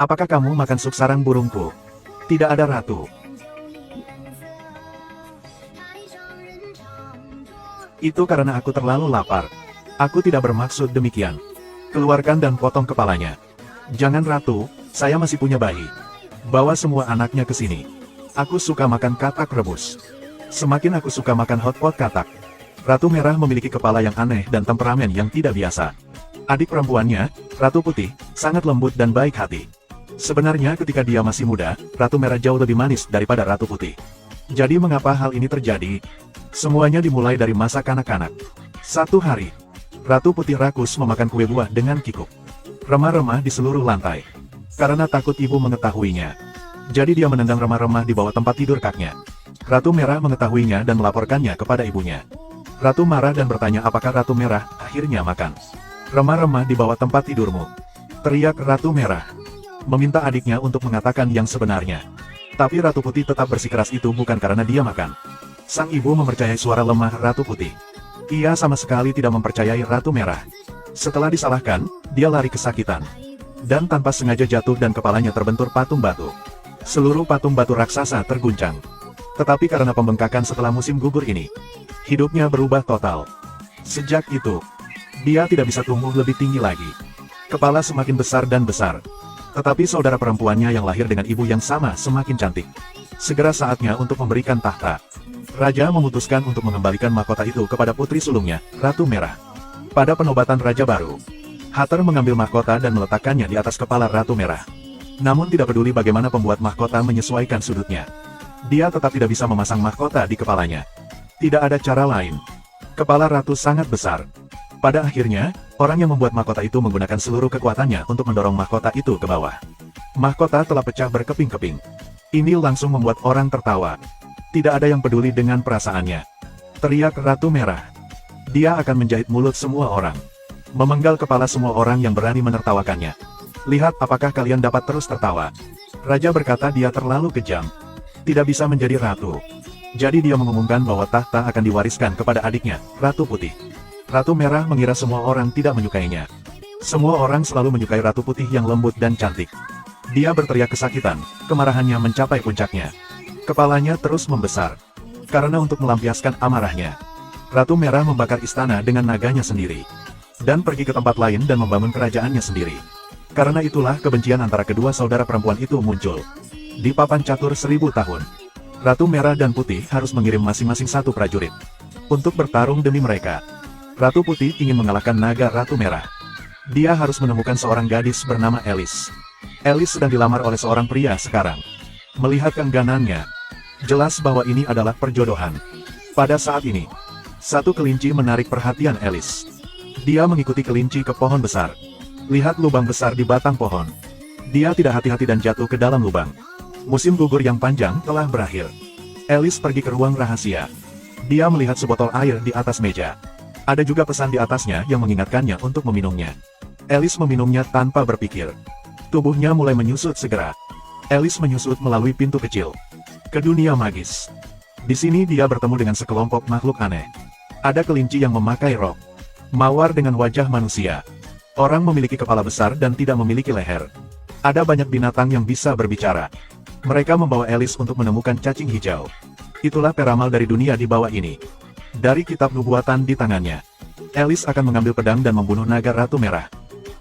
Apakah kamu makan sup sarang burungku? Tidak ada ratu. Itu karena aku terlalu lapar. Aku tidak bermaksud demikian. Keluarkan dan potong kepalanya. Jangan ratu, saya masih punya bayi. Bawa semua anaknya ke sini. Aku suka makan katak rebus. Semakin aku suka makan hotpot katak. Ratu Merah memiliki kepala yang aneh dan temperamen yang tidak biasa. Adik perempuannya, Ratu Putih, sangat lembut dan baik hati. Sebenarnya ketika dia masih muda, Ratu Merah jauh lebih manis daripada Ratu Putih. Jadi mengapa hal ini terjadi? Semuanya dimulai dari masa kanak-kanak. Satu hari, Ratu Putih rakus memakan kue buah dengan kikuk. Remah-remah di seluruh lantai. Karena takut ibu mengetahuinya. Jadi dia menendang remah-remah di bawah tempat tidur kaknya. Ratu Merah mengetahuinya dan melaporkannya kepada ibunya. Ratu marah dan bertanya apakah Ratu Merah akhirnya makan remah-remah di bawah tempat tidurmu. Teriak Ratu Merah. Meminta adiknya untuk mengatakan yang sebenarnya. Tapi Ratu Putih tetap bersikeras itu bukan karena dia makan. Sang ibu mempercayai suara lemah Ratu Putih. Ia sama sekali tidak mempercayai Ratu Merah. Setelah disalahkan, dia lari kesakitan. Dan tanpa sengaja jatuh dan kepalanya terbentur patung batu. Seluruh patung batu raksasa terguncang. Tetapi karena pembengkakan setelah musim gugur ini, hidupnya berubah total. Sejak itu, dia tidak bisa tumbuh lebih tinggi lagi. Kepala semakin besar dan besar. Tetapi saudara perempuannya yang lahir dengan ibu yang sama semakin cantik. Segera saatnya untuk memberikan tahta. Raja memutuskan untuk mengembalikan mahkota itu kepada putri sulungnya, Ratu Merah. Pada penobatan Raja baru, Hatter mengambil mahkota dan meletakkannya di atas kepala Ratu Merah. Namun tidak peduli bagaimana pembuat mahkota menyesuaikan sudutnya. Dia tetap tidak bisa memasang mahkota di kepalanya. Tidak ada cara lain. Kepala Ratu sangat besar. Pada akhirnya, orang yang membuat mahkota itu menggunakan seluruh kekuatannya untuk mendorong mahkota itu ke bawah. Mahkota telah pecah berkeping-keping. Ini langsung membuat orang tertawa. Tidak ada yang peduli dengan perasaannya. Teriak Ratu Merah. Dia akan menjahit mulut semua orang. Memenggal kepala semua orang yang berani menertawakannya. Lihat apakah kalian dapat terus tertawa. Raja berkata dia terlalu kejam. Tidak bisa menjadi ratu. Jadi dia mengumumkan bahwa tahta akan diwariskan kepada adiknya, Ratu Putih. Ratu Merah mengira semua orang tidak menyukainya. Semua orang selalu menyukai Ratu Putih yang lembut dan cantik. Dia berteriak kesakitan, kemarahannya mencapai puncaknya. Kepalanya terus membesar. Karena untuk melampiaskan amarahnya, Ratu Merah membakar istana dengan naganya sendiri. Dan pergi ke tempat lain dan membangun kerajaannya sendiri. Karena itulah kebencian antara kedua saudara perempuan itu muncul. Di papan catur 1000 tahun, Ratu Merah dan Putih harus mengirim masing-masing satu prajurit untuk bertarung demi mereka. Ratu Putih ingin mengalahkan naga Ratu Merah. Dia harus menemukan seorang gadis bernama Alice. Alice sedang dilamar oleh seorang pria sekarang. Melihat keengganannya, jelas bahwa ini adalah perjodohan. Pada saat ini, satu kelinci menarik perhatian Alice. Dia mengikuti kelinci ke pohon besar. Lihat lubang besar di batang pohon. Dia tidak hati-hati dan jatuh ke dalam lubang. Musim gugur yang panjang telah berakhir. Alice pergi ke ruang rahasia. Dia melihat sebotol air di atas meja. Ada juga pesan di atasnya yang mengingatkannya untuk meminumnya. Alice meminumnya tanpa berpikir. Tubuhnya mulai menyusut segera. Alice menyusut melalui pintu kecil ke dunia magis. Di sini dia bertemu dengan sekelompok makhluk aneh. Ada kelinci yang memakai rok mawar dengan wajah manusia. Orang memiliki kepala besar dan tidak memiliki leher. Ada banyak binatang yang bisa berbicara. Mereka membawa Alice untuk menemukan cacing hijau. Itulah peramal dari dunia di bawah ini. Dari kitab nubuatan di tangannya, Alice akan mengambil pedang dan membunuh naga Ratu Merah.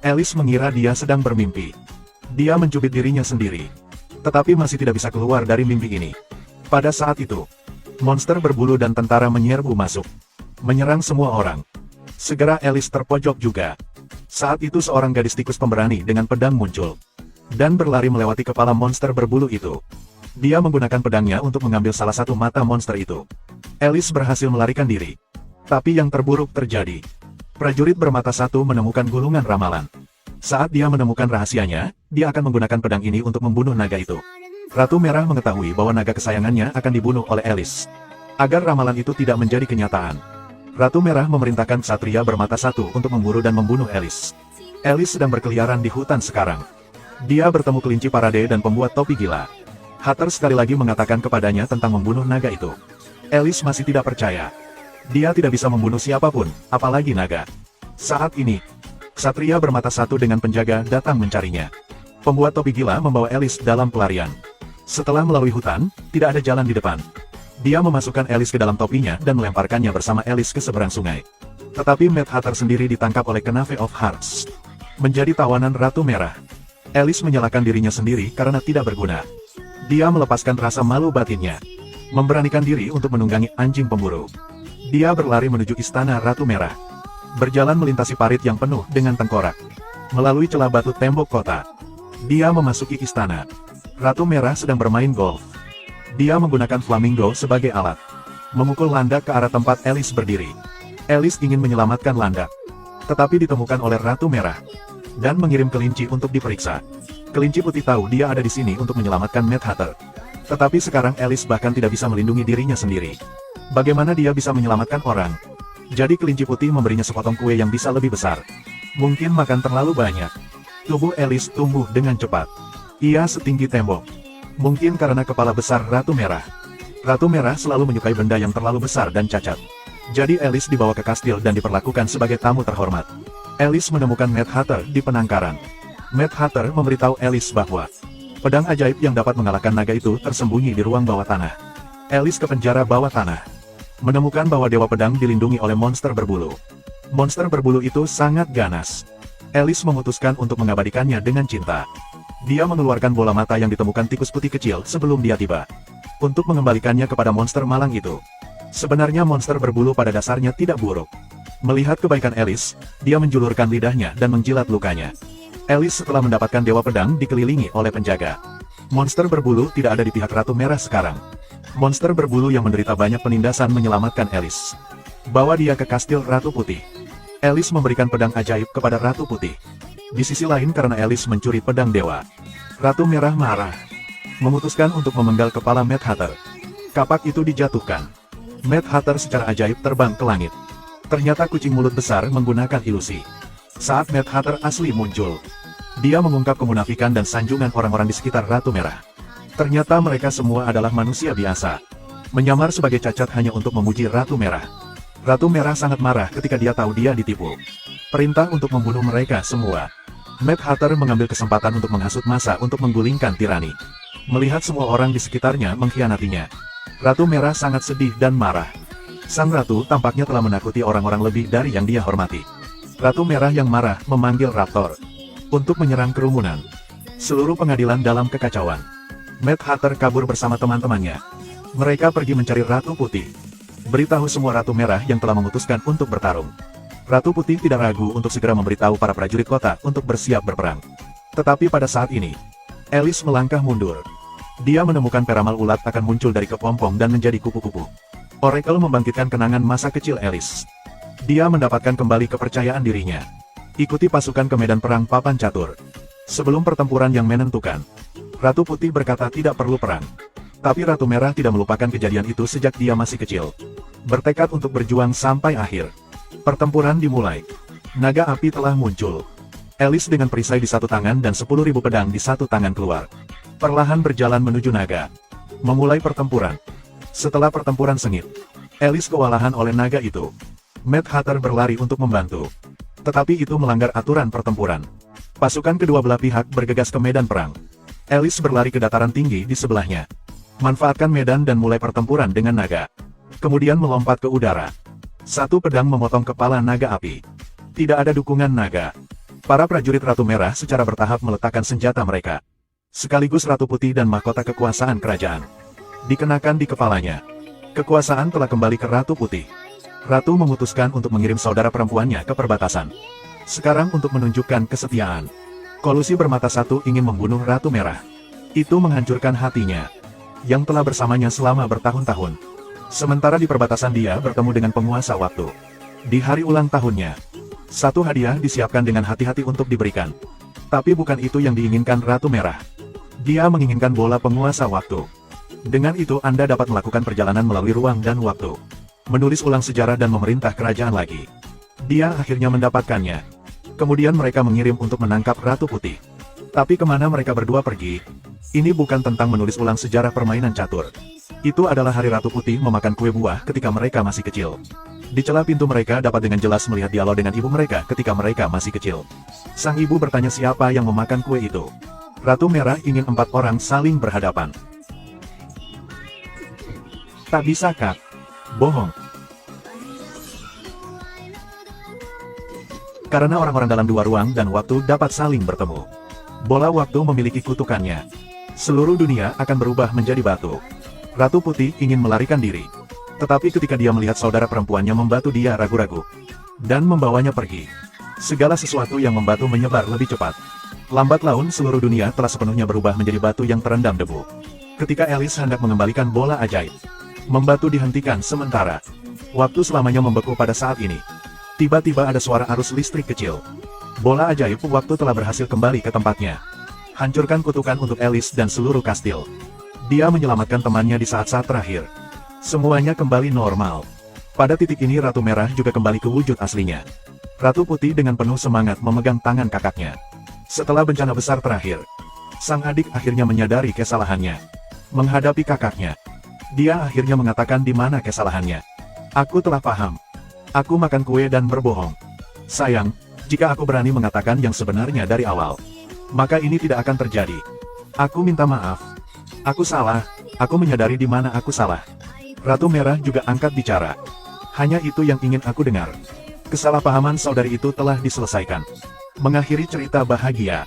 Alice mengira dia sedang bermimpi. Dia mencubit dirinya sendiri. Tetapi masih tidak bisa keluar dari mimpi ini. Pada saat itu, monster berbulu dan tentara menyerbu masuk. Menyerang semua orang. Segera Alice terpojok juga. Saat itu seorang gadis tikus pemberani dengan pedang muncul. Dan berlari melewati kepala monster berbulu itu. Dia menggunakan pedangnya untuk mengambil salah satu mata monster itu. Alice berhasil melarikan diri. Tapi yang terburuk terjadi. Prajurit bermata satu menemukan gulungan ramalan. Saat dia menemukan rahasianya, dia akan menggunakan pedang ini untuk membunuh naga itu. Ratu Merah mengetahui bahwa naga kesayangannya akan dibunuh oleh Alice. Agar ramalan itu tidak menjadi kenyataan, Ratu Merah memerintahkan ksatria bermata satu untuk memburu dan membunuh Alice. Alice sedang berkeliaran di hutan sekarang. Dia bertemu kelinci parade dan pembuat topi gila. Hatter sekali lagi mengatakan kepadanya tentang membunuh naga itu. Alice masih tidak percaya. Dia tidak bisa membunuh siapapun, apalagi naga. Saat ini, ksatria bermata satu dengan penjaga datang mencarinya. Pembuat topi gila membawa Alice dalam pelarian. Setelah melalui hutan, tidak ada jalan di depan. Dia memasukkan Alice ke dalam topinya dan melemparkannya bersama Alice ke seberang sungai. Tetapi Mad Hatter sendiri ditangkap oleh Knave of Hearts. Menjadi tawanan Ratu Merah. Alice menyalahkan dirinya sendiri karena tidak berguna. Dia melepaskan rasa malu batinnya. Memberanikan diri untuk menunggangi anjing pemburu. Dia berlari menuju istana Ratu Merah. Berjalan melintasi parit yang penuh dengan tengkorak. Melalui celah batu tembok kota. Dia memasuki istana. Ratu Merah sedang bermain golf. Dia menggunakan flamingo sebagai alat. Memukul landak ke arah tempat Alice berdiri. Alice ingin menyelamatkan landak. Tetapi ditemukan oleh Ratu Merah. Dan mengirim kelinci untuk diperiksa. Kelinci putih tahu dia ada di sini untuk menyelamatkan Mad Hatter. Tetapi sekarang Alice bahkan tidak bisa melindungi dirinya sendiri. Bagaimana dia bisa menyelamatkan orang? Jadi kelinci putih memberinya sepotong kue yang bisa lebih besar. Mungkin makan terlalu banyak. Tubuh Alice tumbuh dengan cepat. Ia setinggi tembok. Mungkin karena kepala besar Ratu Merah. Ratu Merah selalu menyukai benda yang terlalu besar dan cacat. Jadi Alice dibawa ke kastil dan diperlakukan sebagai tamu terhormat. Alice menemukan Mad Hatter di penangkaran. Mad Hatter memberitahu Alice bahwa pedang ajaib yang dapat mengalahkan naga itu tersembunyi di ruang bawah tanah. Alice ke penjara bawah tanah. Menemukan bahwa Dewa Pedang dilindungi oleh monster berbulu. Monster berbulu itu sangat ganas. Alice memutuskan untuk mengabadikannya dengan cinta. Dia mengeluarkan bola mata yang ditemukan tikus putih kecil sebelum dia tiba. Untuk mengembalikannya kepada monster malang itu. Sebenarnya monster berbulu pada dasarnya tidak buruk. Melihat kebaikan Alice, dia menjulurkan lidahnya dan menjilat lukanya. Alice setelah mendapatkan Dewa Pedang dikelilingi oleh penjaga. Monster berbulu tidak ada di pihak Ratu Merah sekarang. Monster berbulu yang menderita banyak penindasan menyelamatkan Alice. Bawa dia ke kastil Ratu Putih. Alice memberikan pedang ajaib kepada Ratu Putih. Di sisi lain karena Alice mencuri pedang dewa. Ratu Merah marah. Memutuskan untuk memenggal kepala Mad Hatter. Kapak itu dijatuhkan. Mad Hatter secara ajaib terbang ke langit. Ternyata kucing mulut besar menggunakan ilusi. Saat Mad Hatter asli muncul, dia mengungkap kemunafikan dan sanjungan orang-orang di sekitar Ratu Merah. Ternyata mereka semua adalah manusia biasa. Menyamar sebagai cacat hanya untuk memuji Ratu Merah. Ratu Merah sangat marah ketika dia tahu dia ditipu. Perintah untuk membunuh mereka semua. Mad Hatter mengambil kesempatan untuk menghasut massa untuk menggulingkan tirani. Melihat semua orang di sekitarnya mengkhianatinya. Ratu Merah sangat sedih dan marah. Sang Ratu tampaknya telah menakuti orang-orang lebih dari yang dia hormati. Ratu Merah yang marah memanggil Raptor. Untuk menyerang kerumunan. Seluruh pengadilan dalam kekacauan. Mad Hatter kabur bersama teman-temannya. Mereka pergi mencari Ratu Putih. Beritahu semua Ratu Merah yang telah memutuskan untuk bertarung. Ratu Putih tidak ragu untuk segera memberitahu para prajurit kota untuk bersiap berperang. Tetapi pada saat ini, Alice melangkah mundur. Dia menemukan peramal ulat akan muncul dari kepompong dan menjadi kupu-kupu. Oracle membangkitkan kenangan masa kecil Alice. Dia mendapatkan kembali kepercayaan dirinya. Ikuti pasukan ke medan perang papan catur. Sebelum pertempuran yang menentukan, Ratu Putih berkata tidak perlu perang. Tapi Ratu Merah tidak melupakan kejadian itu sejak dia masih kecil. Bertekad untuk berjuang sampai akhir. Pertempuran dimulai. Naga api telah muncul. Alice dengan perisai di satu tangan dan 10.000 pedang di satu tangan keluar. Perlahan berjalan menuju naga. Memulai pertempuran. Setelah pertempuran sengit, Alice kewalahan oleh naga itu. Mad Hatter berlari untuk membantu. Tetapi itu melanggar aturan pertempuran. Pasukan kedua belah pihak bergegas ke medan perang. Alice berlari ke dataran tinggi di sebelahnya. Manfaatkan medan dan mulai pertempuran dengan naga. Kemudian melompat ke udara. Satu pedang memotong kepala naga api. Tidak ada dukungan naga. Para prajurit Ratu Merah secara bertahap meletakkan senjata mereka. Sekaligus Ratu Putih dan mahkota kekuasaan kerajaan. Dikenakan di kepalanya. Kekuasaan telah kembali ke Ratu Putih. Ratu memutuskan untuk mengirim saudara perempuannya ke perbatasan. Sekarang untuk menunjukkan kesetiaan. Kolusi bermata satu ingin membunuh Ratu Merah. Itu menghancurkan hatinya. Yang telah bersamanya selama bertahun-tahun. Sementara di perbatasan dia bertemu dengan penguasa waktu. Di hari ulang tahunnya, satu hadiah disiapkan dengan hati-hati untuk diberikan. Tapi bukan itu yang diinginkan Ratu Merah. Dia menginginkan bola penguasa waktu. Dengan itu Anda dapat melakukan perjalanan melalui ruang dan waktu. Menulis ulang sejarah dan memerintah kerajaan lagi. Dia akhirnya mendapatkannya. Kemudian mereka mengirim untuk menangkap Ratu Putih. Tapi kemana mereka berdua pergi? Ini bukan tentang menulis ulang sejarah permainan catur. Itu adalah hari Ratu Putih memakan kue buah ketika mereka masih kecil. Di celah pintu mereka dapat dengan jelas melihat dialog dengan ibu mereka ketika mereka masih kecil. Sang ibu bertanya siapa yang memakan kue itu. Ratu Merah ingin 4 orang saling berhadapan. Tak bisa, Kak. Bohong. Karena orang-orang dalam 2 ruang dan waktu dapat saling bertemu. Bola waktu memiliki kutukannya. Seluruh dunia akan berubah menjadi batu. Ratu Putih ingin melarikan diri. Tetapi ketika dia melihat saudara perempuannya membatu, dia ragu-ragu. Dan membawanya pergi. Segala sesuatu yang membatu menyebar lebih cepat. Lambat laun seluruh dunia telah sepenuhnya berubah menjadi batu yang terendam debu. Ketika Alice hendak mengembalikan bola ajaib, membatu dihentikan sementara. Waktu selamanya membeku pada saat ini. Tiba-tiba ada suara arus listrik kecil. Bola ajaib waktu telah berhasil kembali ke tempatnya. Hancurkan kutukan untuk Alice dan seluruh kastil. Dia menyelamatkan temannya di saat-saat terakhir. Semuanya kembali normal. Pada titik ini Ratu Merah juga kembali ke wujud aslinya. Ratu Putih dengan penuh semangat memegang tangan kakaknya. Setelah bencana besar terakhir, sang adik akhirnya menyadari kesalahannya. Menghadapi kakaknya, dia akhirnya mengatakan di mana kesalahannya. Aku telah paham. Aku makan kue dan berbohong. Sayang, jika aku berani mengatakan yang sebenarnya dari awal, maka ini tidak akan terjadi. Aku minta maaf. Aku salah, aku menyadari di mana aku salah. Ratu Merah juga angkat bicara. Hanya itu yang ingin aku dengar. Kesalahpahaman saudari itu telah diselesaikan. Mengakhiri cerita bahagia.